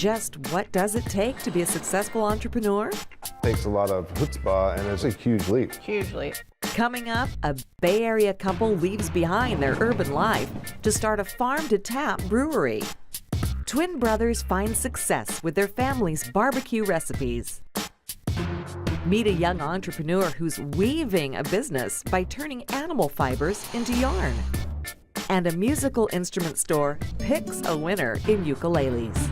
Just what does it take to be a successful entrepreneur? Takes a lot of chutzpah, and it's a huge leap. Huge leap. Coming up, a Bay Area couple leaves behind their urban life to start a farm-to-tap brewery. Twin brothers find success with their family's barbecue recipes. Meet a young entrepreneur who's weaving a business by turning animal fibers into yarn. And a musical instrument store picks a winner in ukuleles.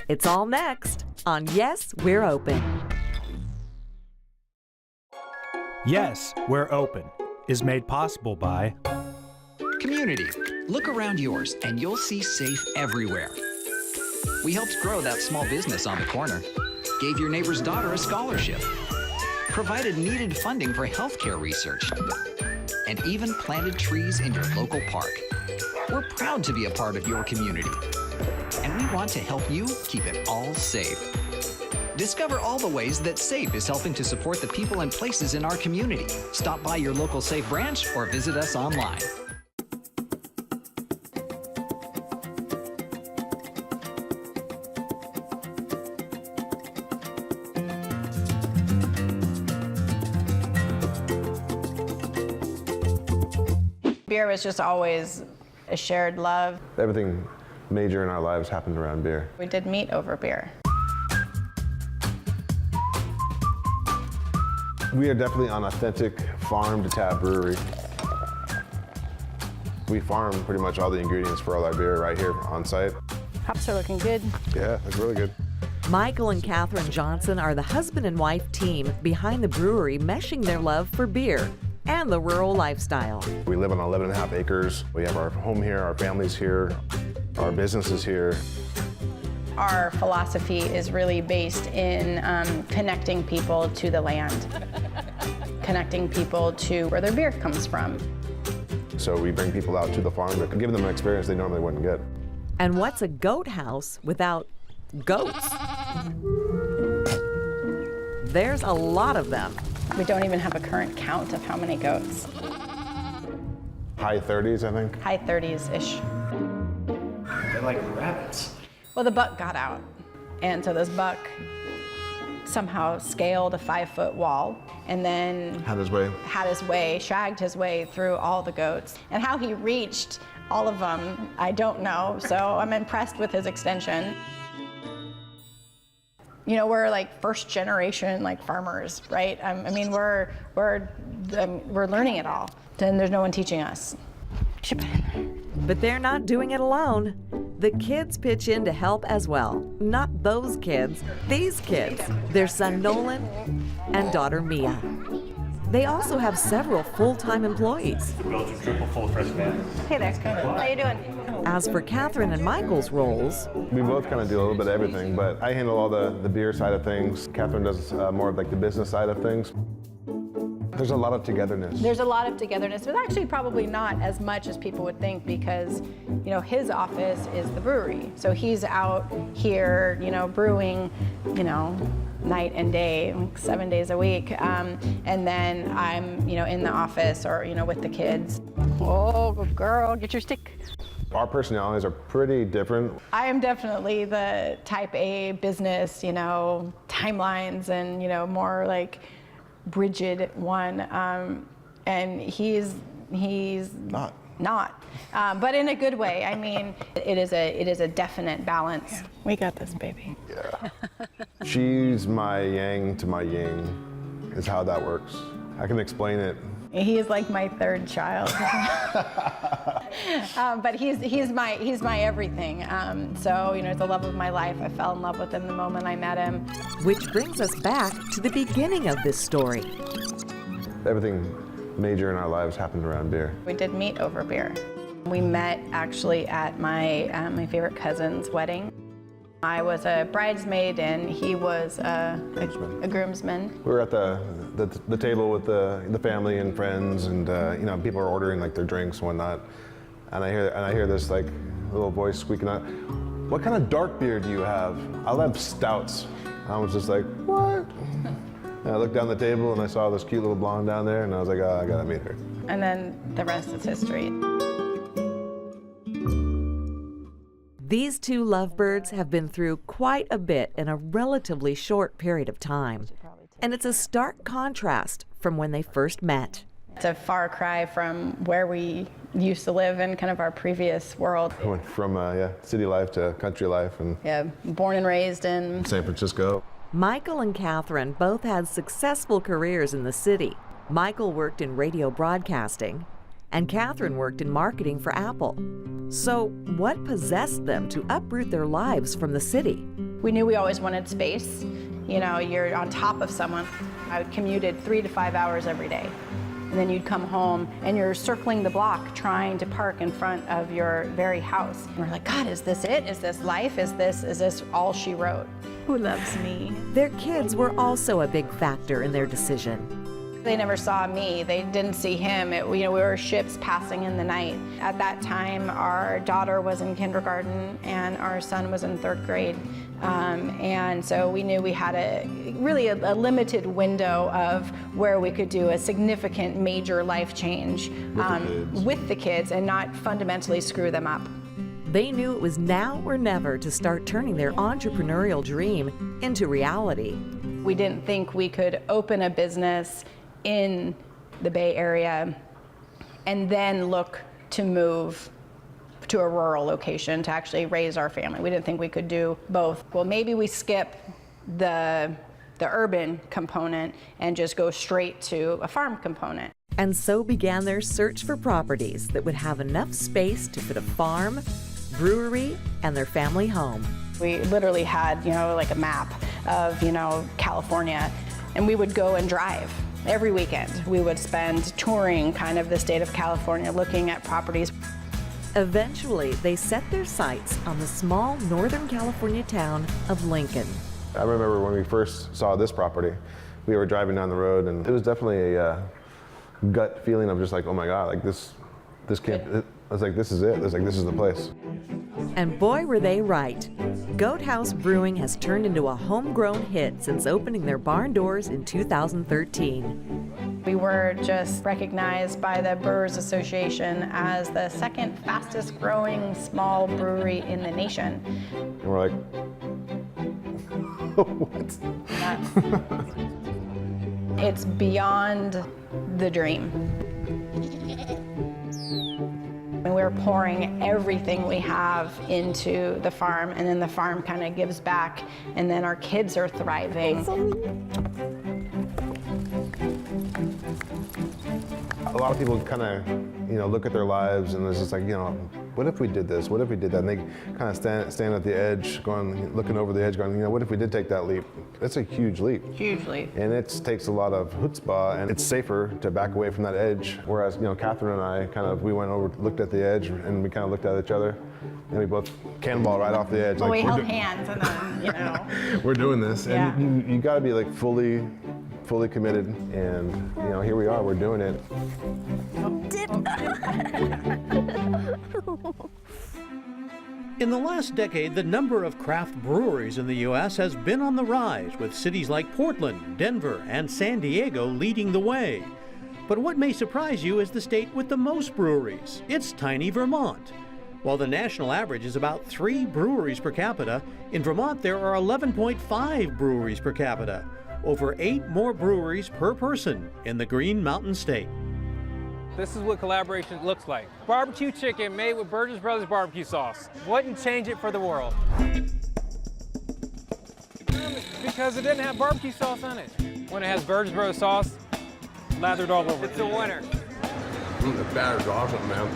It's all next on Yes, We're Open. Yes, We're Open is made possible by Community. Look around yours and you'll see safe everywhere. We helped grow that small business on the corner, gave your neighbor's daughter a scholarship, provided needed funding for healthcare research, and even planted trees in your local park. We're proud to be a part of your community, and we want to help you keep it all safe. Discover all the ways that SAFE is helping to support the people and places in our community. Stop by your local SAFE branch or visit us online. Beer was just always a shared love. Everything major in our lives happened around beer. We did meet over beer. We are definitely an authentic farm-to-tap brewery. We farm pretty much all the ingredients for all our beer right here on site. Hops are looking good. Yeah, it's really good. Michael and Catherine Johnson are the husband and wife team behind the brewery, meshing their love for beer and the rural lifestyle. We live on 11.5 acres. We have our home here, our family's here, our business is here. Our philosophy is really based in connecting people to the land, connecting people to where their beer comes from. So we bring people out to the farm to give them an experience they normally wouldn't get. And what's a goat house without goats? There's a lot of them. We don't even have a current count of how many goats. High 30s, I think. High 30s-ish. they're like rabbits. Well, the buck got out, and so this buck somehow scaled a 5-foot wall and then Had his way. shagged his way through all the goats. And how he reached all of them, I don't know, so I'm impressed with his extension. You know, we're like first generation like farmers, right? I mean, we're learning it all, and there's no one teaching us. But they're not doing it alone. The kids pitch in to help as well. Not those kids, these kids. Their son Nolan and daughter Mia. They also have several full-time employees. Belgian triple full fresh band. Hey there, how you doing? As for Catherine and Michael's roles, We both kind of do a little bit of everything, but I handle all the beer side of things. Catherine does more of like the business side of things. There's a lot of togetherness. There's a lot of togetherness, but actually probably not as much as people would think because, you know, his office is the brewery. So he's out here, you know, brewing, you know, night and day, like 7 days a week. And then I'm, you know, in the office or, you know, with the kids. Oh, good girl, get your stick. Our personalities are pretty different. I am definitely the type A business, you know, timelines and, you know, more like rigid one. And he's not, but in a good way. I mean, it is a definite balance. Yeah. We got this, baby. Yeah. She's my yang to my yin, is how that works. I can explain it. He is like my third child. But he's my everything. So, you know, it's the love of my life. I fell in love with him the moment I met him. which brings us back to the beginning of this story. Everything major in our lives happened around beer. We did meet over beer. We met actually at my favorite cousin's wedding. I was a bridesmaid and he was a groomsman. We were at the table with the family and friends, and you know, people are ordering like their drinks and whatnot. And I hear this like little voice squeaking out, "What kind of dark beer do you have?" "I'll have stouts." I was just like, "What?" And I looked down the table and I saw this cute little blonde down there, and I was like, "Oh, I gotta meet her." And then the rest is history. These two lovebirds have been through quite a bit in a relatively short period of time. And it's a stark contrast from when they first met. It's a far cry from where we used to live in kind of our previous world. I went from city life to country life, and Born and raised in San Francisco. Michael and Catherine both had successful careers in the city. Michael worked in radio broadcasting, and Catherine worked in marketing for Apple. So what possessed them to uproot their lives from the city? We knew we always wanted space. You know, you're on top of someone. I commuted 3 to 5 hours every day. And then you'd come home and you're circling the block trying to park in front of your very house. And we're like, God, is this it? Is this life? Is this all she wrote? Who loves me? Their kids were also a big factor in their decision. They never saw me. They didn't see him. We were ships passing in the night. At that time, our daughter was in kindergarten and our son was in 3rd grade. And so we knew we had a limited window of where we could do a significant major life change with the kids and not fundamentally screw them up. They knew it was now or never to start turning their entrepreneurial dream into reality. We didn't think we could open a business in the Bay Area and then look to move to a rural location to actually raise our family. We didn't think we could do both. Well, maybe we skip the urban component and just go straight to a farm component. And so began their search for properties that would have enough space to fit a farm, brewery, and their family home. We literally had, like a map of, California, and we would go and drive. Every weekend, we would spend touring kind of the state of California, looking at properties. Eventually, they set their sights on the small Northern California town of Lincoln. I remember when we first saw this property, we were driving down the road, and it was definitely a gut feeling of just like, oh my God, like this can't, I was like, this is it. I was like, this is the place. And boy, were they right. Goat House Brewing has turned into a homegrown hit since opening their barn doors in 2013. We were just recognized by the Brewers Association as the 2nd fastest growing small brewery in the nation. And we're like, what? It's beyond the dream. And we're pouring everything we have into the farm, and then the farm kind of gives back, and then our kids are thriving. A lot of people kind of, look at their lives and it's just like, what if we did this? What if we did that? And they kind of stand at the edge, looking over the edge, going, what if we did take that leap? It's a huge leap. Huge leap. And it takes a lot of chutzpah, and it's safer to back away from that edge. Whereas, Catherine and I we went over, looked at the edge, and we kind of looked at each other, and we both cannonball right off the edge. Well, we held hands, and then, we're doing this, Yeah. and you got to be like fully committed, and here we are, we're doing it. In the last decade, the number of craft breweries in the U.S. has been on the rise, with cities like Portland, Denver, and San Diego leading the way. But what may surprise you is the state with the most breweries. It's tiny Vermont. While the national average is about 3 breweries per capita, in Vermont there are 11.5 breweries per capita. Over 8 more breweries per person in the Green Mountain State. This is what collaboration looks like. Barbecue chicken made with Burgess Brothers barbecue sauce. Wouldn't change it for the world. Because it didn't have barbecue sauce on it. When it has Burgess Brothers sauce, lathered all over. It's a winner. The batter's awesome, man.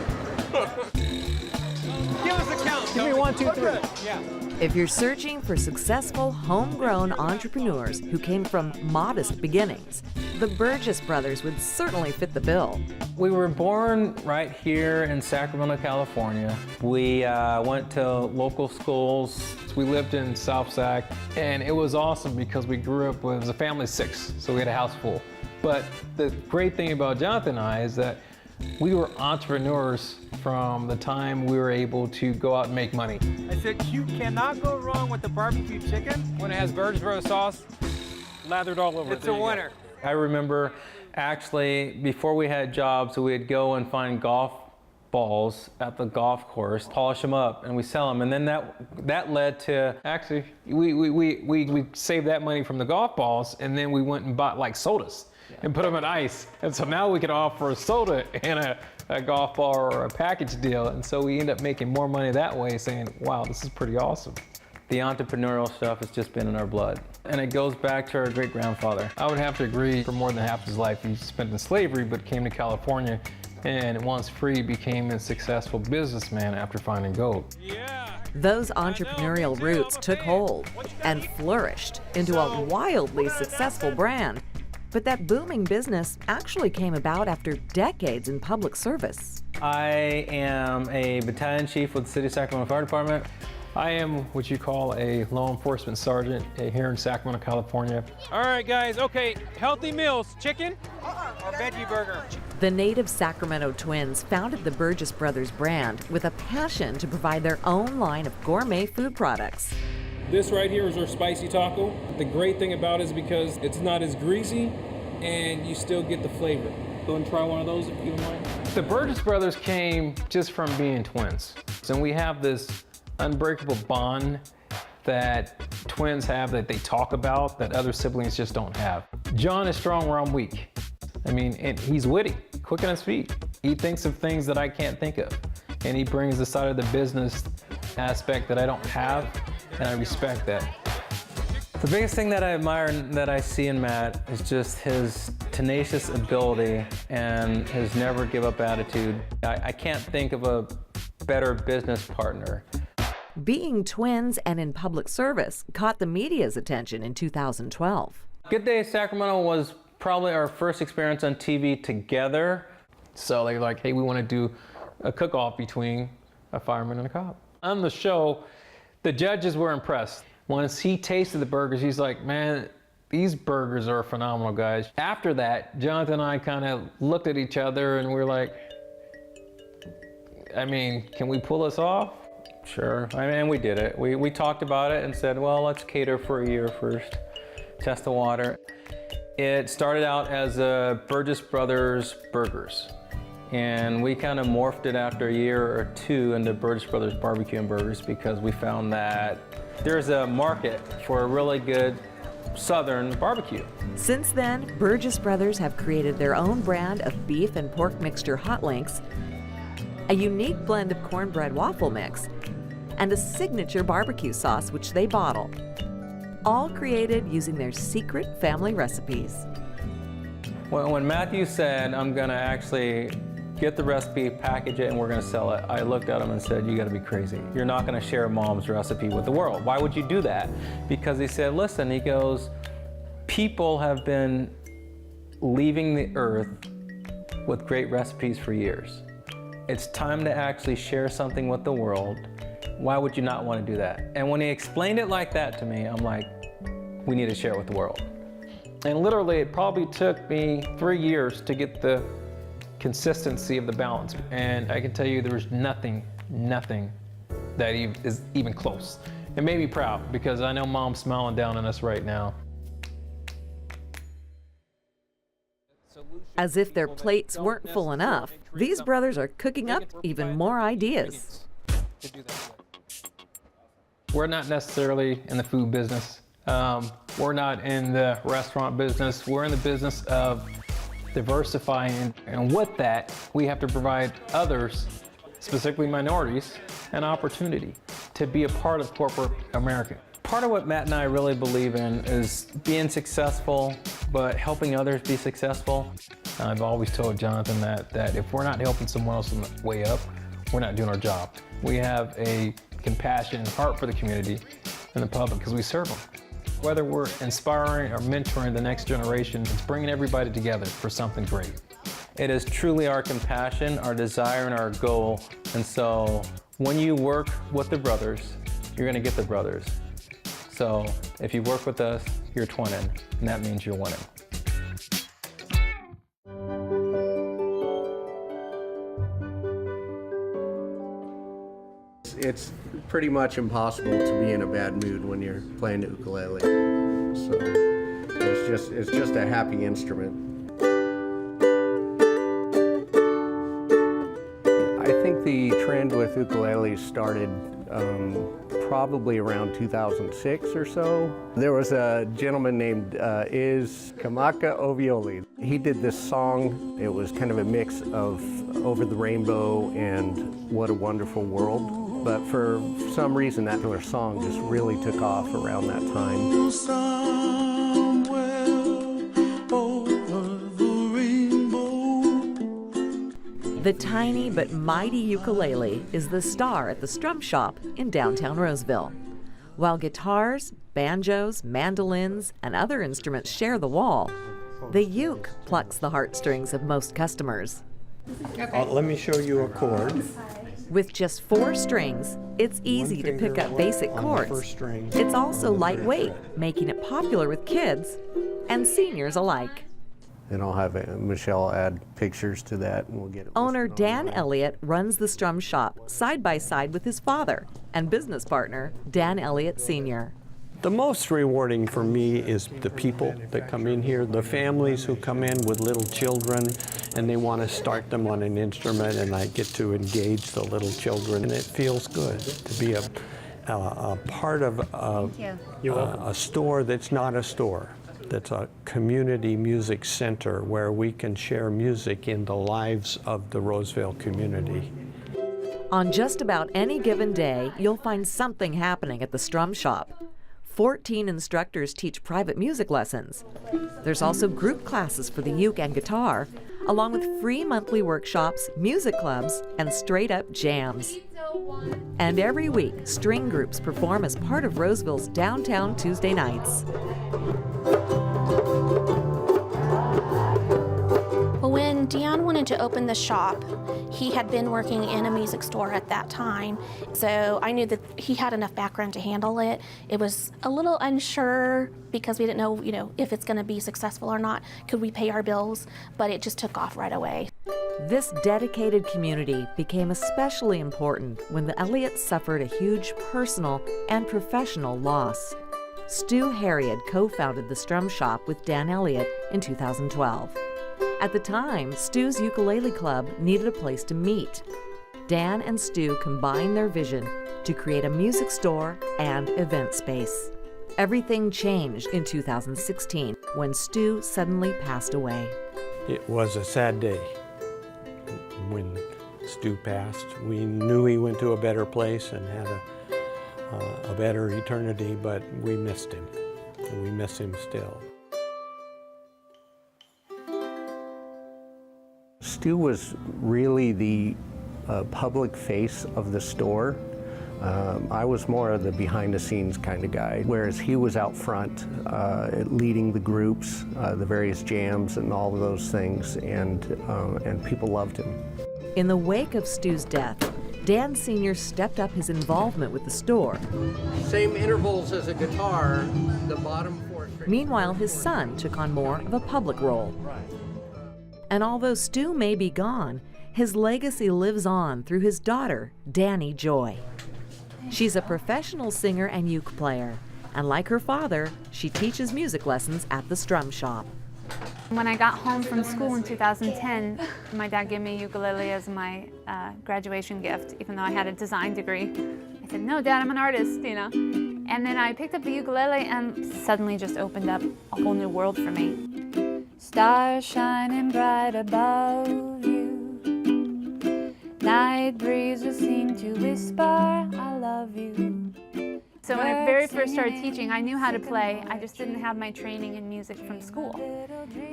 Give us a count. Give me 1, 2, 3. Yeah. If you're searching for successful homegrown entrepreneurs who came from modest beginnings, the Burgess Brothers would certainly fit the bill. We were born right here in Sacramento, California. We went to local schools. We lived in South Sac, and it was awesome because we grew up with a family of 6, so we had a house full. But the great thing about Jonathan and I is that we were entrepreneurs from the time we were able to go out and make money. I said you cannot go wrong with the barbecue chicken. When it has Burgess Brothers sauce, lathered all over. It's a winner. I remember actually before we had jobs, we'd go and find golf balls at the golf course, polish them up, and we sell them. And then that led to, actually, we saved that money from the golf balls, and then we went and bought like sodas and put them in ice. And so now we can offer a soda and a golf ball or a package deal. And so we end up making more money that way, saying, wow, this is pretty awesome. The entrepreneurial stuff has just been in our blood. And it goes back to our great-grandfather. I would have to agree, for more than half his life he spent in slavery, but came to California, and once free became a successful businessman after finding gold. Those entrepreneurial roots took hold and flourished into a wildly successful brand. But that booming business actually came about after decades in public service. I am a battalion chief with the City of Sacramento Fire Department. I am what you call a law enforcement sergeant here in Sacramento, California. All right, guys, okay, healthy meals, chicken or veggie burger? The native Sacramento twins founded the Burgess Brothers brand with a passion to provide their own line of gourmet food products. This right here is our spicy taco. The great thing about it is because it's not as greasy and you still get the flavor. Go and try one of those if you don't mind. The Burgess Brothers came just from being twins. And we have this unbreakable bond that twins have that they talk about that other siblings just don't have. John is strong where I'm weak. I mean, and he's witty, quick on his feet. He thinks of things that I can't think of. And he brings the side of the business aspect that I don't have, and I respect that. The biggest thing that I admire and that I see in Matt is just his tenacious ability and his never give up attitude. I can't think of a better business partner. Being twins and in public service caught the media's attention in 2012. Good Day Sacramento was probably our first experience on TV together. So they're like, hey, we want to do a cook-off between a fireman and a cop. On the show, the judges were impressed. Once he tasted the burgers, he's like, man, these burgers are phenomenal, guys. After that, Jonathan and I kind of looked at each other and we're like, I mean, can we pull this off? Sure, I mean, we did it. We talked about it and said, well, let's cater for a year first, test the water. It started out as a Burgess Brothers Burgers, and we kind of morphed it after a year or two into Burgess Brothers Barbecue and Burgers because we found that there's a market for a really good Southern barbecue. Since then, Burgess Brothers have created their own brand of beef and pork mixture hot links, a unique blend of cornbread waffle mix, and a signature barbecue sauce which they bottle, all created using their secret family recipes. Well, when Matthew said, I'm gonna actually get the recipe, package it, and we're gonna sell it, I looked at him and said, you gotta be crazy. You're not gonna share mom's recipe with the world. Why would you do that? Because he said, listen, he goes, people have been leaving the earth with great recipes for years. It's time to actually share something with the world. Why would you not want to do that? And when he explained it like that to me, I'm like, we need to share it with the world. And literally, it probably took me 3 years to get the consistency of the balance. And I can tell you there was nothing that is even close. It made me proud because I know Mom's smiling down on us right now. As if their plates weren't full enough, these brothers are cooking up even more ideas. We're not necessarily in the food business. We're not in the restaurant business. We're in the business of diversifying, and with that, we have to provide others, specifically minorities, an opportunity to be a part of corporate America. Part of what Matt and I really believe in is being successful, but helping others be successful. I've always told Jonathan that if we're not helping someone else on the way up, we're not doing our job. We have a compassion and heart for the community and the public because we serve them. Whether we're inspiring or mentoring the next generation, it's bringing everybody together for something great. It is truly our compassion, our desire, and our goal. And so when you work with the brothers, you're gonna get the brothers. So if you work with us, you're twinning, and that means you're winning. It's pretty much impossible to be in a bad mood when you're playing the ukulele. So it's just a happy instrument. I think the trend with ukuleles started probably around 2006 or so. There was a gentleman named Is Kamaka Ovioli. He did this song. It was kind of a mix of Over the Rainbow and What a Wonderful World. But for some reason, that particular song just really took off around that time. The tiny but mighty ukulele is the star at the Strum Shop in downtown Roseville. While guitars, banjos, mandolins, and other instruments share the wall, the uke plucks the heartstrings of most customers. Let me show you a chord. With just 4 strings, it's easy to pick up basic chords. It's also lightweight, making it popular with kids and seniors alike. And I'll have Michelle add pictures to that, and we'll get it. Owner Dan Elliott runs the Strum Shop side by side with his father and business partner, Dan Elliott Sr. The most rewarding for me is the people that come in here, the families who come in with little children and they want to start them on an instrument, and I get to engage the little children, and it feels good to be a part of a store that's not a store. That's a community music center where we can share music in the lives of the Roseville community. On just about any given day, you'll find something happening at the Strum Shop. 14 instructors teach private music lessons. There's also group classes for the uke and guitar, along with free monthly workshops, music clubs, and straight-up jams. And every week, string groups perform as part of Roseville's downtown Tuesday nights. When Deon wanted to open the shop, he had been working in a music store at that time, so I knew that he had enough background to handle it. It was a little unsure because we didn't know, if it's going to be successful or not. Could we pay our bills? But it just took off right away. This dedicated community became especially important when the Elliots suffered a huge personal and professional loss. Stu Harriet co-founded the Strum Shop with Dan Elliott in 2012. At the time, Stu's ukulele club needed a place to meet. Dan and Stu combined their vision to create a music store and event space. Everything changed in 2016 when Stu suddenly passed away. It was a sad day when Stu passed. We knew he went to a better place and had a better eternity, but we missed him, and we miss him still. Stu was really the public face of the store. I was more of the behind-the-scenes kind of guy, whereas he was out front leading the groups, the various jams and all of those things, and people loved him. In the wake of Stu's death, Dan Sr. stepped up his involvement with the store. Same intervals as a guitar, the bottom 4 strings. Meanwhile, his son took on more of a public role. And although Stu may be gone, his legacy lives on through his daughter, Danny Joy. She's a professional singer and uke player, and like her father, she teaches music lessons at the Strum Shop. When I got home from school in 2010, my dad gave me a ukulele as my graduation gift, even though I had a design degree. I said, "No, Dad, I'm an artist, And then I picked up the ukulele and suddenly just opened up a whole new world for me. Stars shining bright above you. Night breezes seem to whisper, I love you. So when I very first started teaching, I knew how to play. I just didn't have my training in music from school.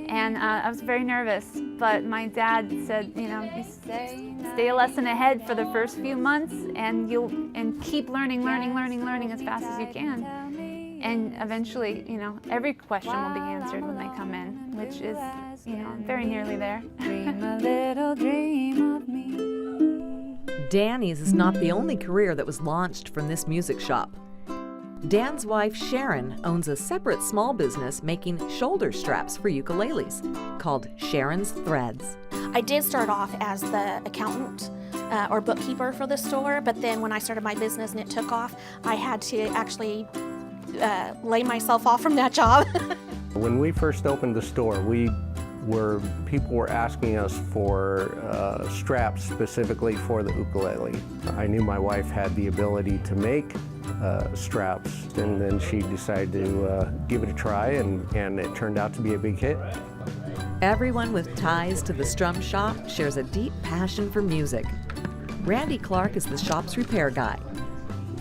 And I was very nervous, but my dad said, you stay a lesson ahead for the first few months and keep learning as fast as you can. And eventually, every question will be answered when they come in, which is, very nearly there. Dream a little dream of me. Danny's is not the only career that was launched from this music shop. Dan's wife, Sharon, owns a separate small business making shoulder straps for ukuleles called Sharon's Threads. I did start off as the accountant or bookkeeper for the store, but then when I started my business and it took off, I had to actually lay myself off from that job. When we first opened the store, we where people were asking us for straps specifically for the ukulele. I knew my wife had the ability to make straps, and then she decided to give it a try, and it turned out to be a big hit. Everyone with ties to the Strum Shop shares a deep passion for music. Randy Clark is the shop's repair guy,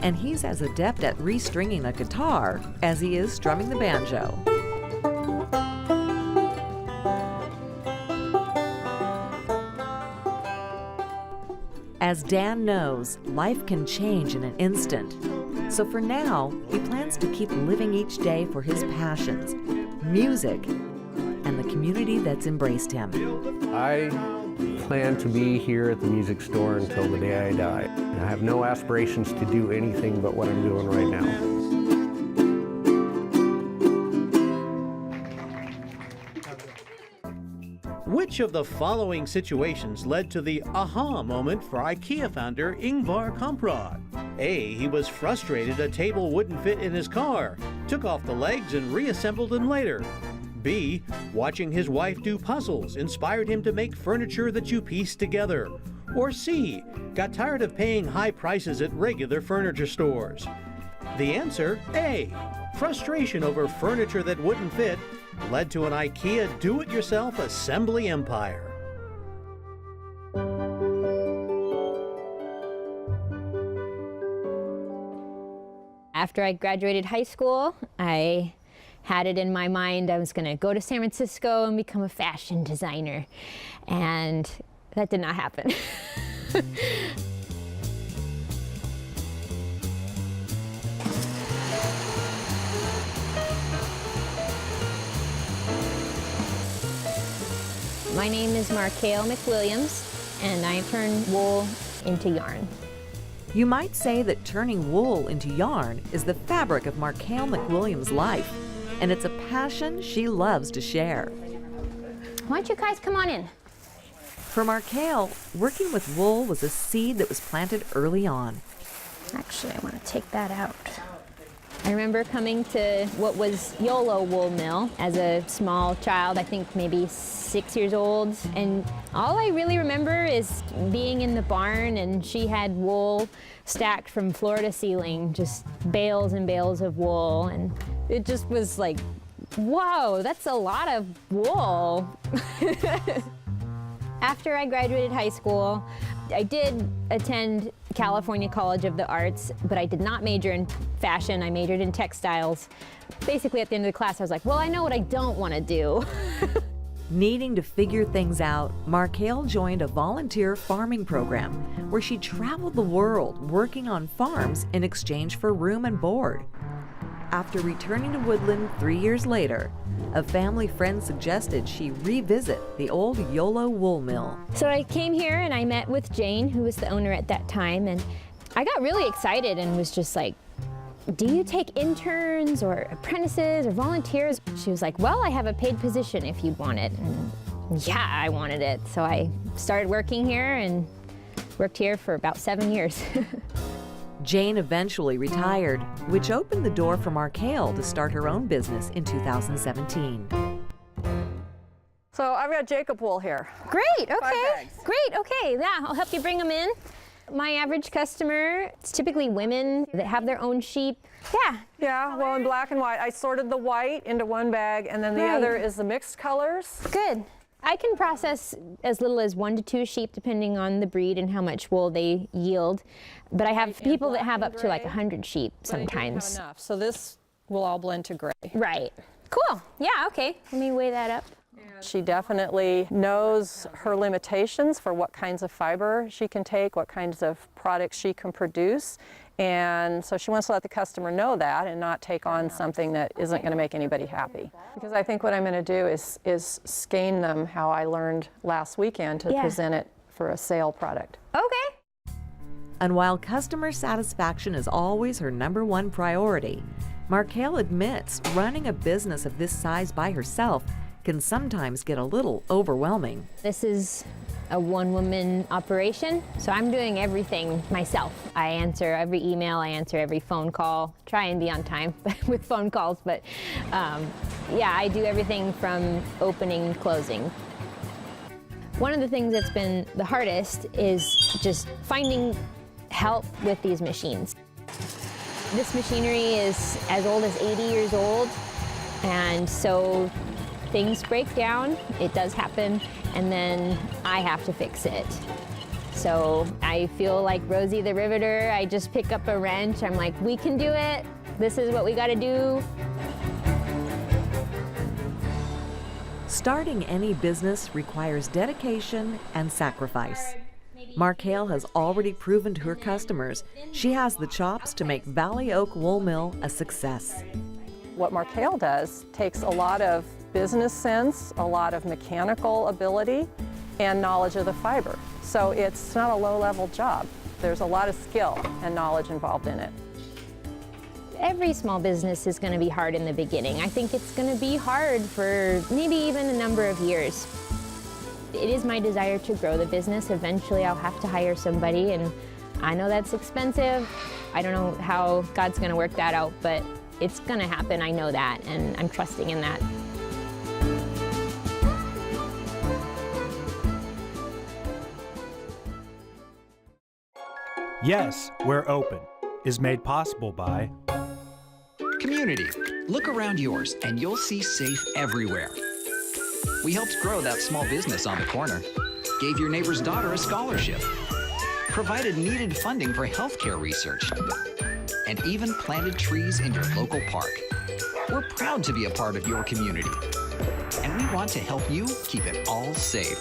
and he's as adept at restringing a guitar as he is strumming the banjo. As Dan knows, life can change in an instant. So for now, he plans to keep living each day for his passions, music, and the community that's embraced him. I plan to be here at the music store until the day I die. I have no aspirations to do anything but what I'm doing right now. Which of the following situations led to the aha moment for IKEA founder Ingvar Kamprad? A, he was frustrated a table wouldn't fit in his car, took off the legs and reassembled them later. B, watching his wife do puzzles inspired him to make furniture that you piece together. Or C, got tired of paying high prices at regular furniture stores. The answer, A, frustration over furniture that wouldn't fit led to an IKEA do-it-yourself assembly empire. After I graduated high school, I had it in my mind I was going to go to San Francisco and become a fashion designer, and that did not happen. My name is Markale McWilliams, and I turn wool into yarn. You might say that turning wool into yarn is the fabric of Markale McWilliams' life, and it's a passion she loves to share. Why don't you guys come on in? For Markale, working with wool was a seed that was planted early on. Actually, I want to take that out. I remember coming to what was YOLO Wool Mill as a small child, I think maybe 6 years old, and all I really remember is being in the barn and she had wool stacked from floor to ceiling, just bales and bales of wool, and it just was like, whoa, that's a lot of wool. After I graduated high school, I did attend California College of the Arts, but I did not major in fashion. I majored in textiles. Basically, at the end of the class, I was like, well, I know what I don't want to do. Needing to figure things out, Markale joined a volunteer farming program where she traveled the world working on farms in exchange for room and board. After returning to Woodland 3 years later, a family friend suggested she revisit the old YOLO wool mill. So I came here and I met with Jane, who was the owner at that time, and I got really excited and was just like, do you take interns or apprentices or volunteers? She was like, well, I have a paid position if you want it. And yeah, I wanted it. So I started working here and worked here for about 7 years. Jane eventually retired, which opened the door for Markale to start her own business in 2017. So I've got Jacob wool here. Great, okay. Great, okay. Yeah, I'll help you bring them in. My average customer, it's typically women that have their own sheep. Yeah. Yeah, well, in black and white. I sorted the white into one bag, and then the other is the mixed colors. Good. I can process as little as 1 to 2 sheep depending on the breed and how much wool they yield. But I have people that have up to like 100 sheep sometimes. Enough. So this will all blend to gray. Right. Cool. Yeah, okay. Let me weigh that up. She definitely knows her limitations for what kinds of fiber she can take, what kinds of products she can produce. And so she wants to let the customer know that and not take on something that isn't going to make anybody happy. Because I think what I'm going to do is skein them how I learned last weekend to present it for a sale product. Okay. And while customer satisfaction is always her #1 priority, Markale admits running a business of this size by herself can sometimes get a little overwhelming. This is a one-woman operation, so I'm doing everything myself. I answer every email, I answer every phone call, try and be on time with phone calls, but yeah, I do everything from opening, closing. One of the things that's been the hardest is just finding help with these machines. This machinery is as old as 80 years old, and so things break down, it does happen, and then I have to fix it. So I feel like Rosie the Riveter. I just pick up a wrench, I'm like, we can do it, this is what we gotta do. Starting any business requires dedication and sacrifice. Markale has already proven to her customers she has the chops to make Valley Oak Wool Mill a success. What Markale does takes a lot of business sense, a lot of mechanical ability, and knowledge of the fiber. So it's not a low-level job. There's a lot of skill and knowledge involved in it. Every small business is going to be hard in the beginning. I think it's going to be hard for maybe even a number of years. It is my desire to grow the business. Eventually I'll have to hire somebody, and I know that's expensive. I don't know how God's going to work that out, but it's going to happen. I know that, and I'm trusting in that. Yes, We're Open is made possible by Community. Look around yours and you'll see safe everywhere. We helped grow that small business on the corner, gave your neighbor's daughter a scholarship, provided needed funding for healthcare research, and even planted trees in your local park. We're proud to be a part of your community, and we want to help you keep it all safe.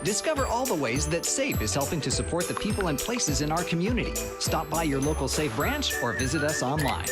Discover all the ways that SAFE is helping to support the people and places in our community. Stop by your local SAFE branch or visit us online.